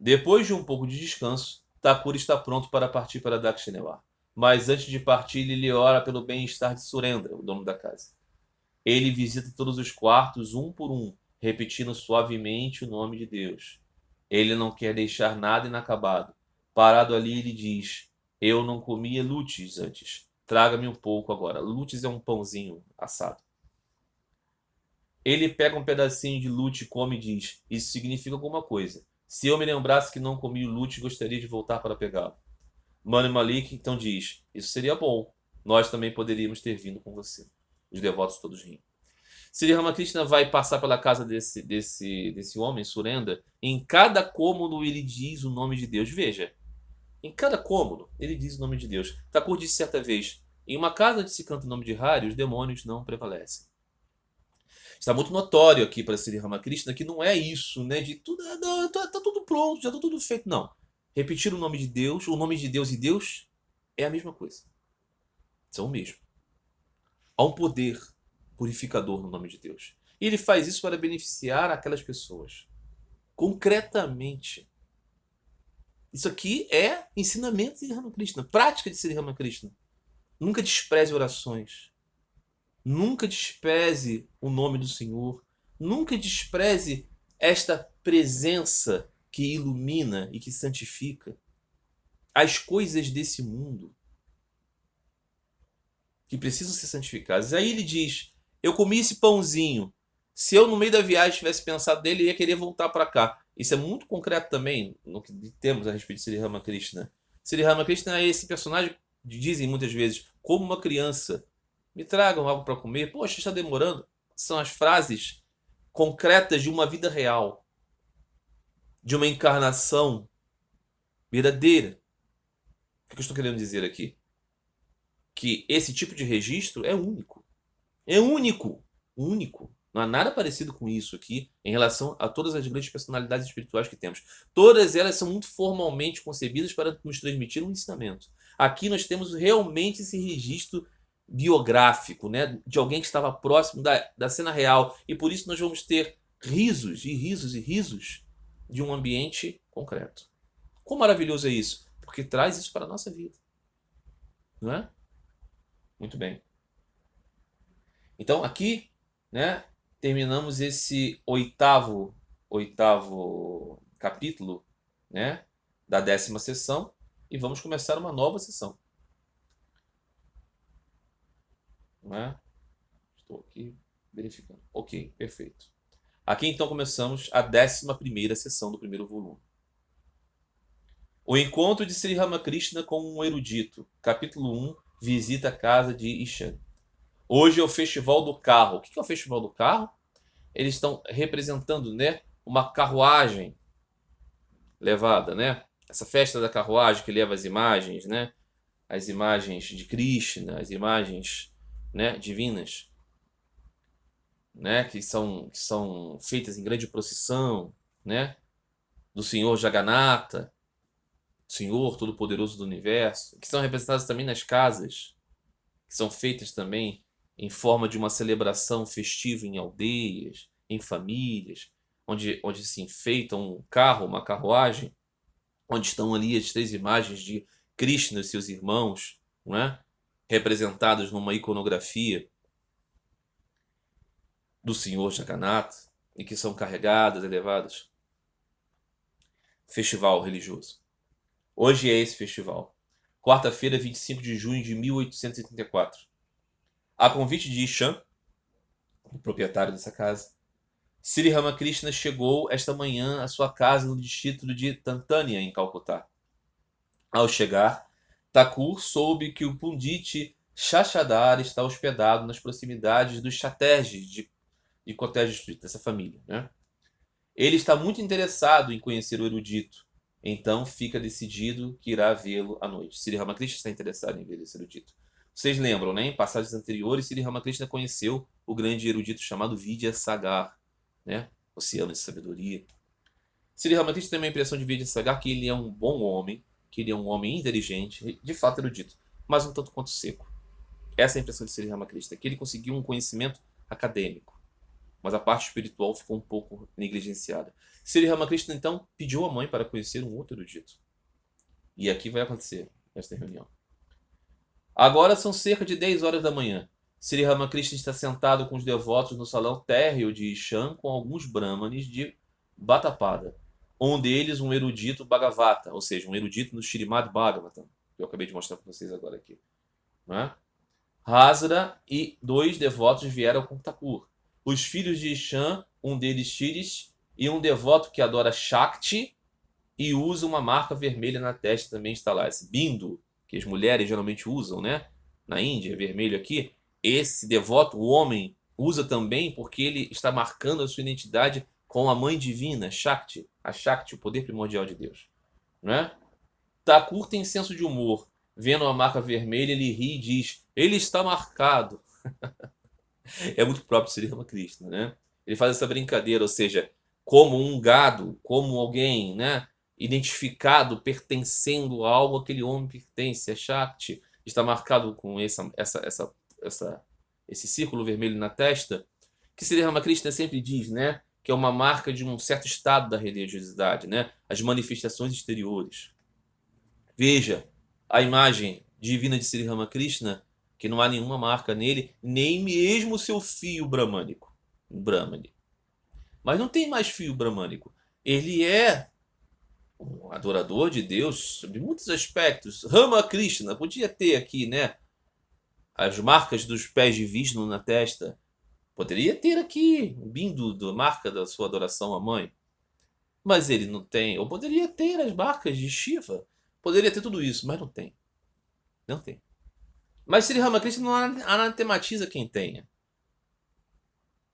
Depois de um pouco de descanso, Thakura está pronto para partir para Dakshinewar. Mas antes de partir, ele ora pelo bem-estar de Surendra, o dono da casa. Ele visita todos os quartos, um por um, repetindo suavemente o nome de Deus. Ele não quer deixar nada inacabado. Parado ali, ele diz: Eu não comia lutes antes. Traga-me um pouco agora. Lutes é um pãozinho assado. Ele pega um pedacinho de lute e come e diz: Isso significa alguma coisa. Se eu me lembrasse que não comi o lute, gostaria de voltar para pegá-lo. Mano Malik então diz: Isso seria bom. Nós também poderíamos ter vindo com você. Os devotos todos riem. Sri Ramakrishna vai passar pela casa desse homem, Surenda. Em cada cômodo ele diz o nome de Deus. Veja, em cada cômodo ele diz o nome de Deus. Thakur disse certa vez: Em uma casa onde se canta o nome de Hari, os demônios não prevalecem. Está muito notório aqui para Sri Ramakrishna que não é isso, né? De tudo, tá tudo pronto, já está tudo feito. Não. Repetir o nome de Deus e Deus é a mesma coisa. São o mesmo. Há um poder purificador no nome de Deus. E ele faz isso para beneficiar aquelas pessoas. Concretamente. Isso aqui é ensinamento de Sri Ramakrishna, prática de Sri Ramakrishna. Nunca despreze orações. Nunca despreze o nome do Senhor. Nunca despreze esta presença que ilumina e que santifica. As coisas desse mundo que precisam ser santificadas. Aí ele diz: Eu comi esse pãozinho. Se eu, no meio da viagem, tivesse pensado nele, eu ia querer voltar para cá. Isso é muito concreto também no que temos a respeito de Sri Ramakrishna. Sri Ramakrishna é esse personagem, dizem muitas vezes, como uma criança. Me tragam algo para comer. Poxa, está demorando. São as frases concretas de uma vida real, de uma encarnação verdadeira. O que eu estou querendo dizer aqui? Que esse tipo de registro é único. É único. Único. Não há nada parecido com isso aqui em relação a todas as grandes personalidades espirituais que temos. Todas elas são muito formalmente concebidas para nos transmitir um ensinamento. Aqui nós temos realmente esse registro biográfico, né, de alguém que estava próximo da cena real. E por isso nós vamos ter risos e risos e risos de um ambiente concreto. Quão maravilhoso é isso? Porque traz isso para a nossa vida. Não é? Muito bem. Então aqui, né, terminamos esse oitavo capítulo, né, da 10ª sessão e vamos começar uma nova sessão. Não é? Estou aqui verificando. Ok, perfeito. Aqui então começamos a 11ª sessão do primeiro volume. O encontro de Sri Ramakrishna com um erudito. Capítulo 1. Visita a casa de Ishan. Hoje é o Festival do Carro. O que é o Festival do Carro? Eles estão representando, né, uma carruagem levada, né? Essa festa da carruagem que leva as imagens, né? As imagens de Krishna, as imagens, né, divinas, né, que são feitas em grande procissão, né, do Senhor Jagannatha, Senhor Todo-Poderoso do Universo, que são representadas também nas casas, que são feitas também em forma de uma celebração festiva em aldeias, em famílias, onde se enfeita um carro, uma carruagem, onde estão ali as 3 imagens de Krishna e seus irmãos, não é? Representados numa iconografia do Senhor Jagannatha, e que são carregadas, elevadas. Festival religioso. Hoje é esse festival. Quarta-feira, 25 de junho de 1884. A convite de Ishan, o proprietário dessa casa, Sri Ramakrishna chegou esta manhã à sua casa no distrito de Tantania, em Calcutá. Ao chegar, Thakur soube que o Pundit Shashadhar está hospedado nas proximidades dos Chatterjee de Cottage Street, dessa família, né? Ele está muito interessado em conhecer o erudito, então fica decidido que irá vê-lo à noite. Sri Ramakrishna está interessado em ver esse erudito. Vocês lembram, né? Em passagens anteriores, Sri Ramakrishna conheceu o grande erudito chamado Vidyasagar, né? Oceano de sabedoria. Sri Ramakrishna tem uma impressão de Vidyasagar que ele é um bom homem, que ele é um homem inteligente, de fato erudito, mas um tanto quanto seco. Essa é a impressão de Sri Ramakrishna, que ele conseguiu um conhecimento acadêmico, mas a parte espiritual ficou um pouco negligenciada. Sri Ramakrishna então pediu à mãe para conhecer um outro erudito. E aqui vai acontecer esta reunião. Agora são cerca de 10 horas da manhã. Sri Ramakrishna está sentado com os devotos no salão térreo de Ishan com alguns brahmanes de Bhattapada. Um deles um erudito Bhagavata, ou seja, um erudito no Srimad Bhagavatam, que eu acabei de mostrar para vocês agora aqui. Não é? Hasra e 2 devotos vieram com Thakur. Os filhos de Ishan, um deles Shiris, e um devoto que adora Shakti e usa uma marca vermelha na testa também está lá. Esse bindu, que as mulheres geralmente usam, né? Na Índia, vermelho aqui. Esse devoto, o homem, usa também porque ele está marcando a sua identidade com a mãe divina, Shakti. A Shakti, o poder primordial de Deus. Né? Thakur tem senso de humor. Vendo a marca vermelha, ele ri e diz: ele está marcado. É muito próprio de Sri Ramakrishna, né? Ele faz essa brincadeira, ou seja, como um gado, como alguém, né, identificado, pertencendo a algo, aquele homem pertence, é Shakti, está marcado com esse círculo vermelho na testa, que Sri Ramakrishna sempre diz, né, que é uma marca de um certo estado da religiosidade, né, as manifestações exteriores. Veja a imagem divina de Sri Ramakrishna, que não há nenhuma marca nele, nem mesmo o seu fio bramânico. Brahmani. Mas não tem mais fio bramânico. Ele é um adorador de Deus sob muitos aspectos. Ramakrishna, podia ter aqui, né, as marcas dos pés de Vishnu na testa. Poderia ter aqui o bindu da marca da sua adoração à mãe. Mas ele não tem. Ou poderia ter as marcas de Shiva. Poderia ter tudo isso, mas não tem. Não tem. Mas Sri Ramakrishna não anatematiza quem tenha.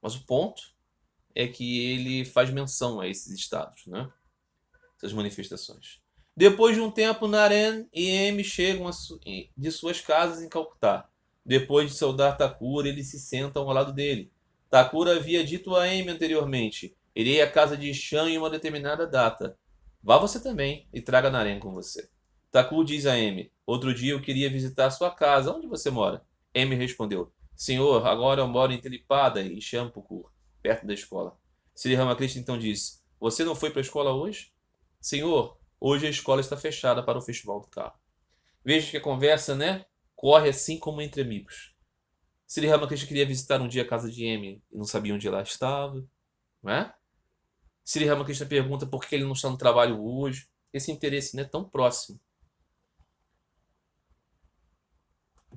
Mas o ponto é que ele faz menção a esses estados, né? Essas manifestações. Depois de um tempo, Naren e M chegam de suas casas em Calcutá. Depois de saudar Thakur, eles se sentam ao lado dele. Thakur havia dito a M anteriormente: irei à casa de Ishan em uma determinada data. Vá você também e traga Naren com você. Thakur diz a M: outro dia eu queria visitar sua casa. Onde você mora? M respondeu: senhor, agora eu moro em Telipada, em Champur, perto da escola. Sri Ramakrishna então disse: você não foi para a escola hoje? Senhor, hoje a escola está fechada para o festival do carro. Veja que a conversa, né, corre assim como entre amigos. Sri Ramakrishna queria visitar um dia a casa de M e não sabia onde ela estava, não é? Sri Ramakrishna pergunta por que ele não está no trabalho hoje. Esse interesse, né, tão próximo.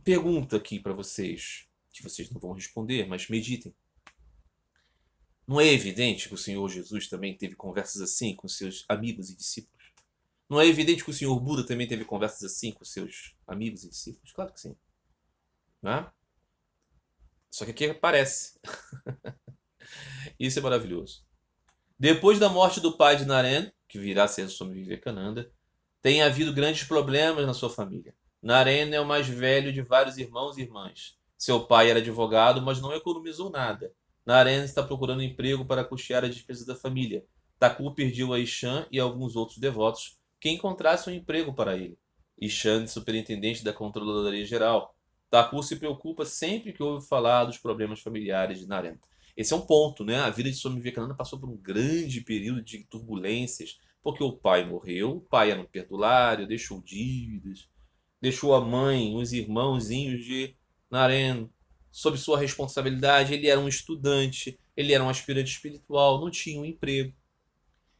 Pergunta aqui para vocês, que vocês não vão responder, mas meditem. Não é evidente que o Senhor Jesus também teve conversas assim com seus amigos e discípulos? Não é evidente que o Senhor Buda também teve conversas assim com seus amigos e discípulos? Claro que sim. Não é? Só que aqui aparece. Isso é maravilhoso. Depois da morte do pai de Naren, que virá a ser Swami Vivekananda, tem havido grandes problemas na sua família. Naren é o mais velho de vários irmãos e irmãs. Seu pai era advogado, mas não economizou nada. Naren está procurando emprego para custear as despesas da família. Thakur pediu a Ishan e alguns outros devotos que encontrassem um emprego para ele. Ishan é superintendente da Controladoria Geral. Thakur se preocupa sempre que ouve falar dos problemas familiares de Naren. Esse é um ponto, né? A vida de Swami Vivekananda passou por um grande período de turbulências, porque o pai morreu, o pai era um perdulário, deixou dívidas, deixou a mãe, os irmãozinhos de Naren sob sua responsabilidade. Ele era um estudante, ele era um aspirante espiritual, não tinha um emprego.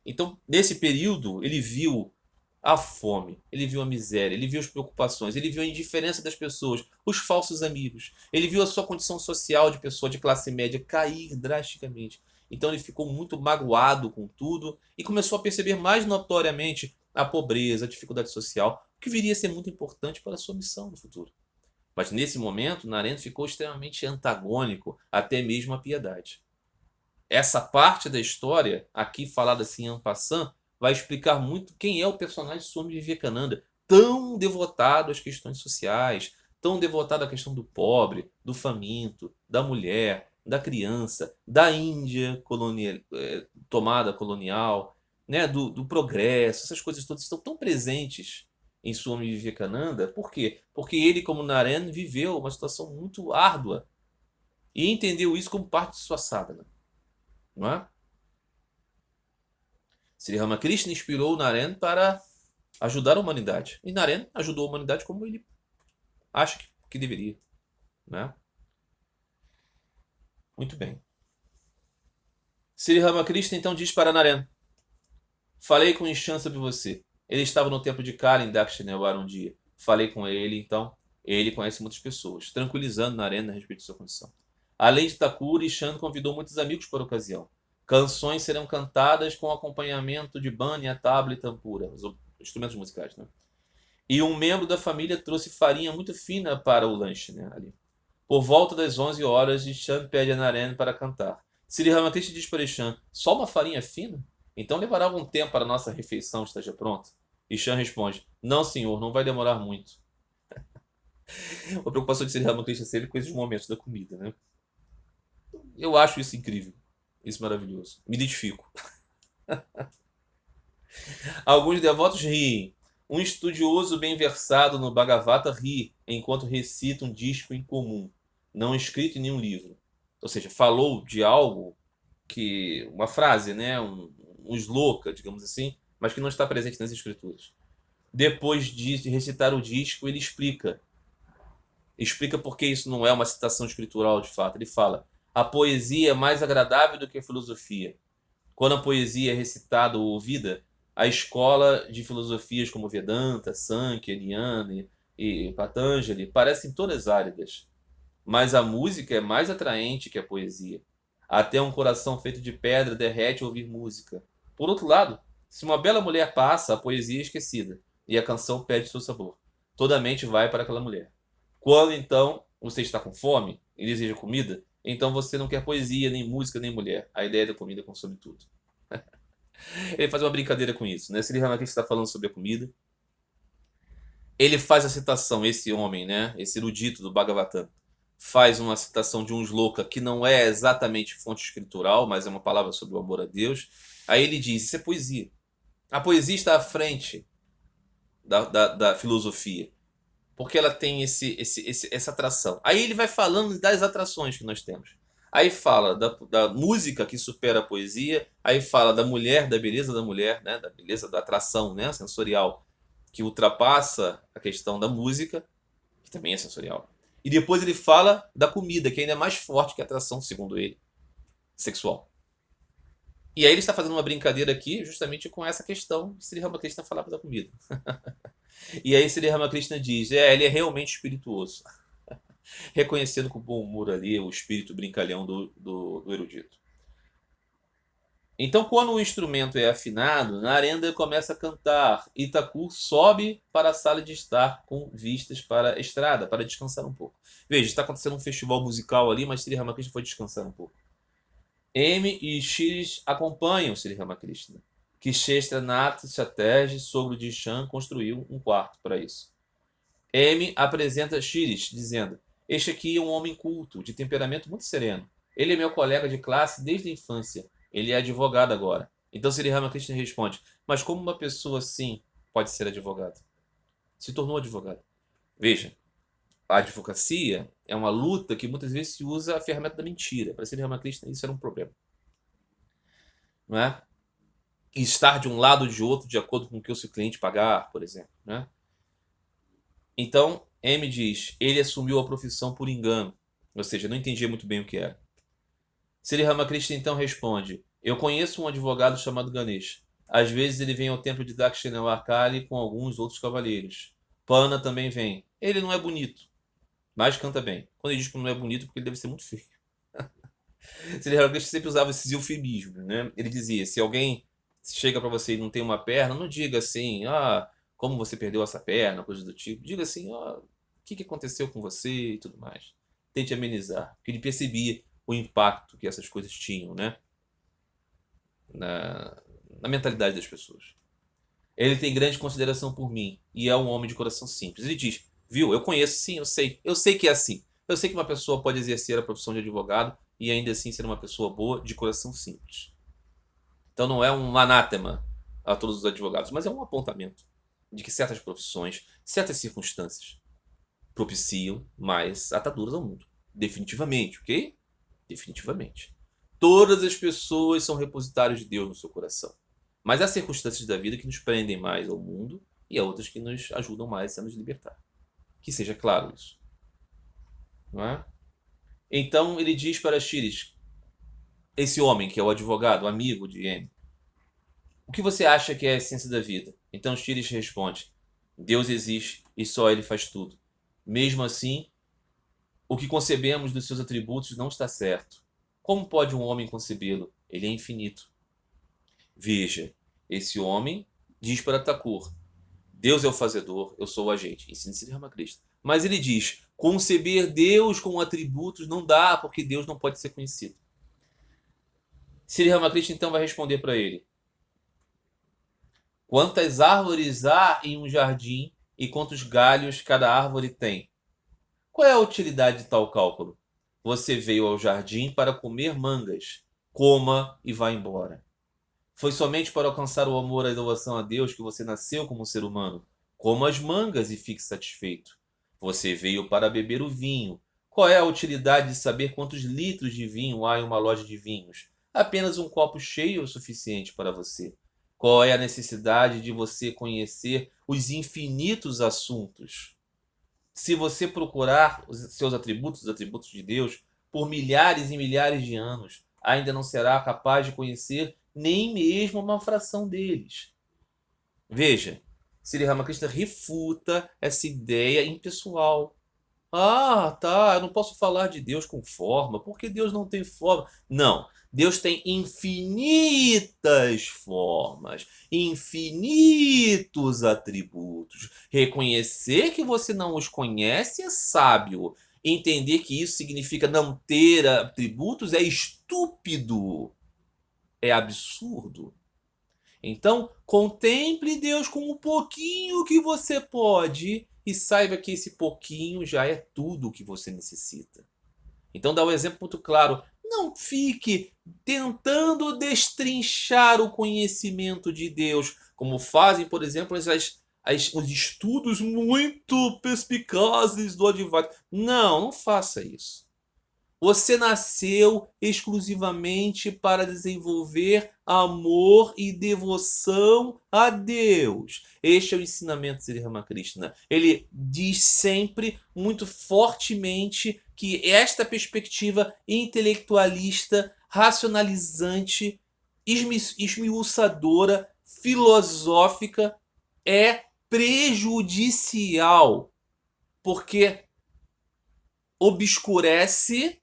Então, nesse período, ele viu a fome, ele viu a miséria, ele viu as preocupações, ele viu a indiferença das pessoas, os falsos amigos. Ele viu a sua condição social de pessoa de classe média cair drasticamente. Então ele ficou muito magoado com tudo e começou a perceber mais notoriamente a pobreza, a dificuldade social, o que viria a ser muito importante para a sua missão no futuro. Mas nesse momento, Narendra ficou extremamente antagônico, até mesmo à piedade. essa parte da história, aqui falada assim en passant, vai explicar muito quem é o personagem Swami Vivekananda, tão devotado às questões sociais, tão devotado à questão do pobre, do faminto, da mulher, da criança, da Índia tomada colonial, né, do progresso. Essas coisas todas estão tão presentes em Swami Vivekananda. Por quê? Porque ele, como Naren, viveu uma situação muito árdua e entendeu isso como parte de sua sadhana, não é? Sri Ramakrishna inspirou Naren para ajudar a humanidade. E Naren ajudou a humanidade como ele acha que deveria, né? Muito bem. Sri Ramakrishna então diz para Naren: falei com Ishan sobre você. Ele estava no templo de Kali em Dakshinawar um dia. Falei com ele, então. Ele conhece muitas pessoas, tranquilizando Naren a respeito de sua condição. Além de Thakur, Ishan convidou muitos amigos para a ocasião. Canções serão cantadas com acompanhamento de banya, tabla e tampura, os instrumentos musicais, né? E um membro da família trouxe farinha muito fina para o lanche, né, ali. Por volta das 11 horas, Ishan pede a Naren para cantar. Sri Ramakrishna diz para Ishan: só uma farinha fina? Então levará algum tempo para a nossa refeição esteja pronta? Ishan responde: não, senhor, não vai demorar muito. A preocupação de Sri Ramakrishna é sempre com esses momentos da comida, né? Eu acho isso incrível. Isso maravilhoso. Me identifico. Alguns devotos riem. Um estudioso bem versado no Bhagavata ri enquanto recita um disco em comum, não escrito em nenhum livro. Ou seja, falou de algo que uma frase, né, um sloka, digamos assim, mas que não está presente nas escrituras. Depois de recitar o disco, ele explica por que isso não é uma citação escritural de fato. Ele fala: a poesia é mais agradável do que a filosofia. Quando a poesia é recitada ou ouvida, a escola de filosofias como Vedanta, Sankhya, Jnana e Patanjali parecem todas áridas. Mas a música é mais atraente que a poesia. Até um coração feito de pedra derrete ao ouvir música. Por outro lado, se uma bela mulher passa, a poesia é esquecida e a canção perde seu sabor. Toda a mente vai para aquela mulher. Quando então você está com fome e deseja comida, então você não quer poesia, nem música, nem mulher. A ideia da comida consome tudo. Ele faz uma brincadeira com isso, né? Se ele realmente está falando sobre a comida, ele faz a citação, esse homem, né? Esse erudito do Bhagavatam, faz uma citação de um sloka que não é exatamente fonte escritural, mas é uma palavra sobre o amor a Deus. Aí ele diz: isso é poesia. A poesia está à frente da filosofia, porque ela tem essa atração. Aí ele vai falando das atrações que nós temos. Aí fala da música que supera a poesia, aí fala da mulher, da beleza da mulher, né? Da beleza da atração, né? Sensorial, que ultrapassa a questão da música, que também é sensorial. E depois ele fala da comida, que ainda é mais forte que a atração, segundo ele, sexual. E aí ele está fazendo uma brincadeira aqui justamente com essa questão que Sri Ramakrishna falava da comida. E aí Sri Ramakrishna diz: ele é realmente espirituoso. Reconhecendo com bom humor ali o espírito brincalhão do erudito. Então, quando o instrumento é afinado, Narendra começa a cantar e Thakur sobe para a sala de estar com vistas para a estrada, para descansar um pouco. Veja, está acontecendo um festival musical ali, mas Sri Ramakrishna foi descansar um pouco. M e Shirish acompanham Sri Ramakrishna. Kshestra Nath Chatterjee, sogro de Ishan, construiu um quarto para isso. M apresenta Shirish, dizendo: este aqui é um homem culto, de temperamento muito sereno. Ele é meu colega de classe desde a infância. Ele é advogado agora. Então Sri Ramakrishna responde: mas como uma pessoa assim pode ser advogado? Se tornou advogado. Veja, a advocacia é uma luta que muitas vezes se usa a ferramenta da mentira. Para Sri Ramakrishna isso era um problema. Não é? E estar de um lado ou de outro de acordo com o que o seu cliente pagar, por exemplo. Né? Então, M diz: ele assumiu a profissão por engano. Ou seja, não entendia muito bem o que era. Sri Ramakrishna então responde: eu conheço um advogado chamado Ganesh. Às vezes ele vem ao templo de Dakshinawar Kali com alguns outros cavaleiros. Pana também vem. Ele não é bonito, mas canta bem. Quando ele diz que não é bonito, porque ele deve ser muito feio. Sri Ramakrishna sempre usava esses eufemismos, né? Ele dizia: se alguém chega para você e não tem uma perna, não diga assim: como você perdeu essa perna, coisa do tipo. Diga assim: o que aconteceu com você e tudo mais. Tente amenizar, porque ele percebia o impacto que essas coisas tinham, né? na mentalidade das pessoas. Ele tem grande consideração por mim e é um homem de coração simples. Ele diz, viu, eu conheço, sim, eu sei que é assim. Eu sei que uma pessoa pode exercer a profissão de advogado e ainda assim ser uma pessoa boa de coração simples. Então não é um anátema a todos os advogados, mas é um apontamento de que certas profissões, certas circunstâncias propiciam mais ataduras ao mundo. Definitivamente, ok? Definitivamente. Todas as pessoas são repositários de Deus no seu coração. Mas há circunstâncias da vida que nos prendem mais ao mundo e há outras que nos ajudam mais a nos libertar. Que seja claro isso. Não é? Então ele diz para Chiris, esse homem que é o advogado, o amigo de M, o que você acha que é a essência da vida? Então Chiris responde, Deus existe e só ele faz tudo. Mesmo assim, o que concebemos dos seus atributos não está certo. Como pode um homem concebê-lo? Ele é infinito. Veja, esse homem diz para Thakur, Deus é o fazedor, eu sou o agente. Ensina Sri Ramakrishna. Mas ele diz, conceber Deus com atributos não dá, porque Deus não pode ser conhecido. Sri Ramakrishna então vai responder para ele, quantas árvores há em um jardim e quantos galhos cada árvore tem? Qual é a utilidade de tal cálculo? Você veio ao jardim para comer mangas. Coma e vá embora. Foi somente para alcançar o amor e a devoção a Deus que você nasceu como um ser humano. Coma as mangas e fique satisfeito. Você veio para beber o vinho. Qual é a utilidade de saber quantos litros de vinho há em uma loja de vinhos? Apenas um copo cheio é o suficiente para você. Qual é a necessidade de você conhecer os infinitos assuntos? Se você procurar os seus atributos, os atributos de Deus, por milhares e milhares de anos, ainda não será capaz de conhecer nem mesmo uma fração deles. Veja, Sri Ramakrishna refuta essa ideia impessoal. Ah, tá, eu não posso falar de Deus com forma, porque Deus não tem forma. Não, Deus tem infinitas formas, infinitos atributos. Reconhecer que você não os conhece é sábio. Entender que isso significa não ter atributos é estúpido, é absurdo. Então, contemple Deus com o pouquinho que você pode e saiba que esse pouquinho já é tudo o que você necessita. Então, dá um exemplo muito claro. Não fique tentando destrinchar o conhecimento de Deus, como fazem, por exemplo, os estudos muito perspicazes do Advaita. Não, não faça isso. Você nasceu exclusivamente para desenvolver amor e devoção a Deus. Este é o ensinamento de Sri Ramakrishna. Ele diz sempre, muito fortemente, que esta perspectiva intelectualista, racionalizante, esmiuçadora, filosófica é prejudicial, porque obscurece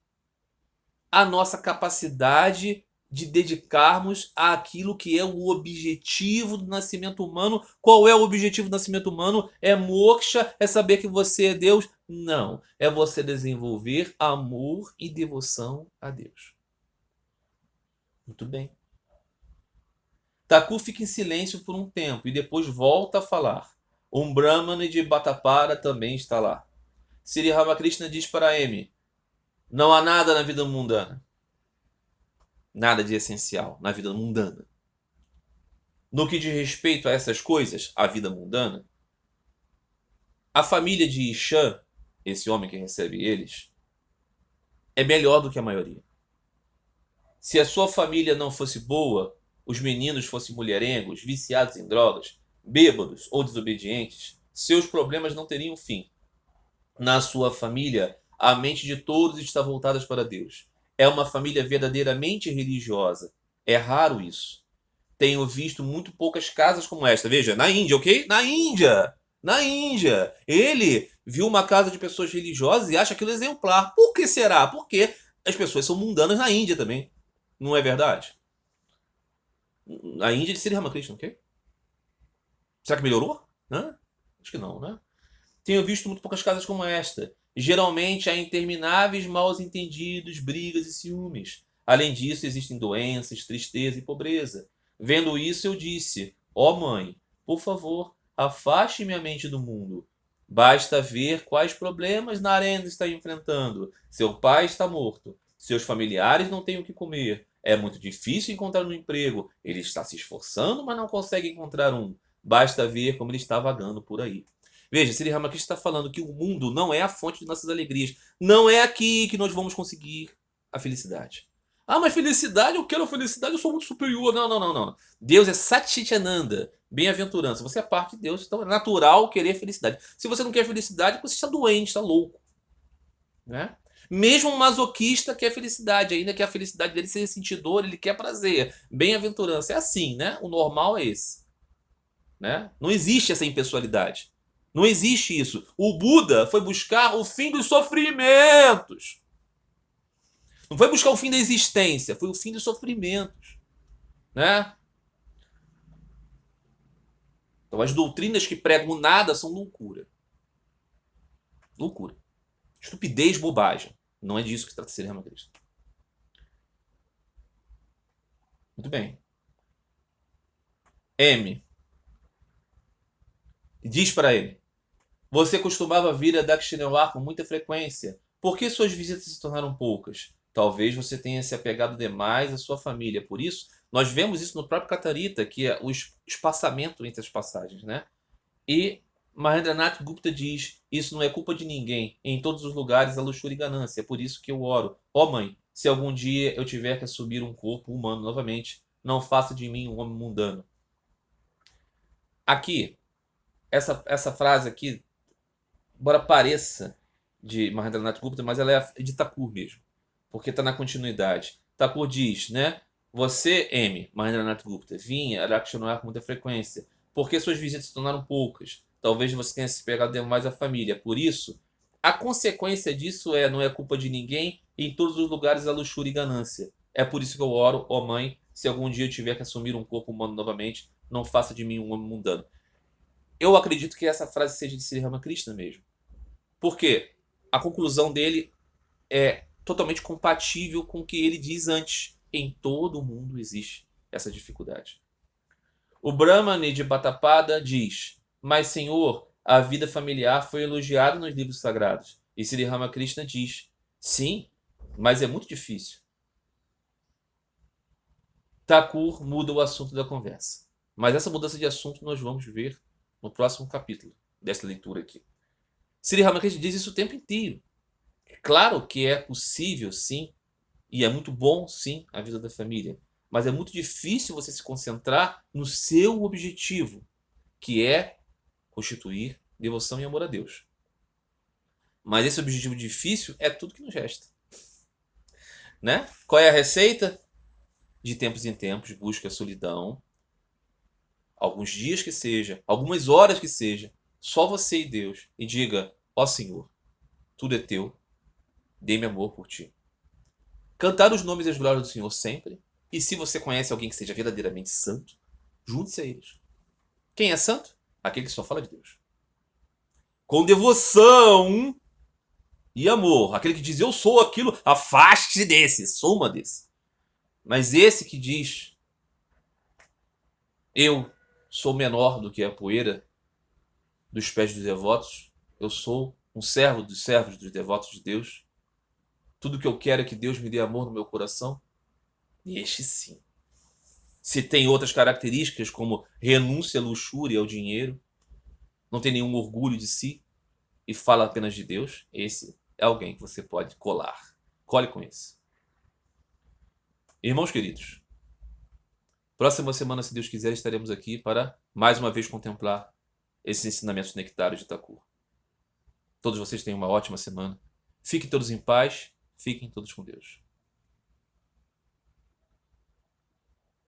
a nossa capacidade de dedicarmos àquilo que é o objetivo do nascimento humano. Qual é o objetivo do nascimento humano? É moksha? É saber que você é Deus? Não. É você desenvolver amor e devoção a Deus. Muito bem. Thakur fica em silêncio por um tempo e depois volta a falar. Um Brahmana de Bhattapara também está lá. Sri Ramakrishna diz para M, não há nada na vida mundana. Nada de essencial na vida mundana. No que diz respeito a essas coisas, a vida mundana, a família de Ishan, esse homem que recebe eles, é melhor do que a maioria. Se a sua família não fosse boa, os meninos fossem mulherengos, viciados em drogas, bêbados ou desobedientes, seus problemas não teriam fim. Na sua família, a mente de todos está voltada para Deus. É uma família verdadeiramente religiosa. É raro isso. Tenho visto muito poucas casas como esta. Veja, na Índia, ok? Na Índia! Na Índia! Ele viu uma casa de pessoas religiosas e acha aquilo exemplar. Por que será? Porque as pessoas são mundanas na Índia também. Não é verdade? Na Índia de Sri Ramakrishna, ok? Será que melhorou? Hã? Acho que não, né? Tenho visto muito poucas casas como esta. Geralmente há intermináveis mal-entendidos, brigas e ciúmes. Além disso, existem doenças, tristeza e pobreza. Vendo isso, eu disse: ó mãe, por favor, afaste minha mente do mundo. Basta ver quais problemas Narendra está enfrentando. Seu pai está morto. Seus familiares não têm o que comer. É muito difícil encontrar um emprego. Ele está se esforçando, mas não consegue encontrar um. Basta ver como ele está vagando por aí. Veja, Sri Ramakrishna está falando que o mundo não é a fonte de nossas alegrias. Não é aqui que nós vamos conseguir a felicidade. Ah, mas felicidade, eu quero felicidade, eu sou muito superior. Não, não, não, não. Deus é Satchitananda, bem-aventurança. Você é parte de Deus, então é natural querer felicidade. Se você não quer felicidade, você está doente, está louco. Né? Mesmo um masoquista quer felicidade, ainda que a felicidade dele seja sentir dor, ele quer prazer. Bem-aventurança. É assim, né? O normal é esse. Né? Não existe essa impessoalidade. Não existe isso. O Buda foi buscar o fim dos sofrimentos. Não foi buscar o fim da existência, foi o fim dos sofrimentos. Né? Então as doutrinas que pregam nada são loucura. Loucura. Estupidez, bobagem. Não é disso que se trata de Sri Ramakrishna. Muito bem. M. Diz para ele: você costumava vir a Dakshinawar com muita frequência. Por que suas visitas se tornaram poucas? Talvez você tenha se apegado demais à sua família. Por isso, nós vemos isso no próprio Katarita, que é o espaçamento entre as passagens, né? E Mahendranath Gupta diz: isso não é culpa de ninguém. Em todos os lugares há luxúria e ganância. É por isso que eu oro. Ó mãe, se algum dia eu tiver que assumir um corpo humano novamente, não faça de mim um homem mundano. Aqui, essa frase aqui, embora pareça de Mahendranath Gupta, mas ela é de Thakur mesmo, porque está na continuidade. Thakur diz, né? Você, M, Mahendranath Gupta, vinha a Dakshinawar com muita frequência. Por que suas visitas se tornaram poucas? Talvez você tenha se pegado demais à família. Por isso, a consequência disso não é culpa de ninguém. Em todos os lugares há luxúria e ganância. É por isso que eu oro, ó mãe, se algum dia eu tiver que assumir um corpo humano novamente, não faça de mim um homem mundano. Eu acredito que essa frase seja de Sri Ramakrishna mesmo. Porque a conclusão dele é totalmente compatível com o que ele diz antes. Em todo o mundo existe essa dificuldade. O Brahmani de Bhattapada diz: mas, Senhor, a vida familiar foi elogiada nos livros sagrados. E Sri Ramakrishna diz: sim, mas é muito difícil. Thakur muda o assunto da conversa. Mas essa mudança de assunto nós vamos ver no próximo capítulo dessa leitura aqui. Sri Ramakrishna diz isso o tempo inteiro. Claro que é possível, sim, e é muito bom, sim, a vida da família. Mas é muito difícil você se concentrar no seu objetivo, que é constituir devoção e amor a Deus. Mas esse objetivo difícil é tudo que nos resta. Né? Qual é a receita? De tempos em tempos, busque a solidão. Alguns dias que seja, algumas horas que seja, só você e Deus. E diga: ó Senhor, tudo é teu, dê-me amor por ti. Cantar os nomes e as glórias do Senhor sempre. E se você conhece alguém que seja verdadeiramente santo, junte-se a eles. Quem é santo? Aquele que só fala de Deus. Com devoção e amor. Aquele que diz: eu sou aquilo, afaste-se desse, suma desse. Mas esse que diz: eu sou menor do que a poeira dos pés dos devotos, eu sou um servo dos servos dos devotos de Deus. Tudo que eu quero é que Deus me dê amor no meu coração. E este sim. Se tem outras características, como renúncia à luxúria e ao dinheiro, não tem nenhum orgulho de si e fala apenas de Deus, esse é alguém que você pode colar. Cole com esse. Irmãos queridos, próxima semana, se Deus quiser, estaremos aqui para mais uma vez contemplar esses ensinamentos nectários de Thakur. Todos vocês tenham uma ótima semana. Fiquem todos em paz. Fiquem todos com Deus.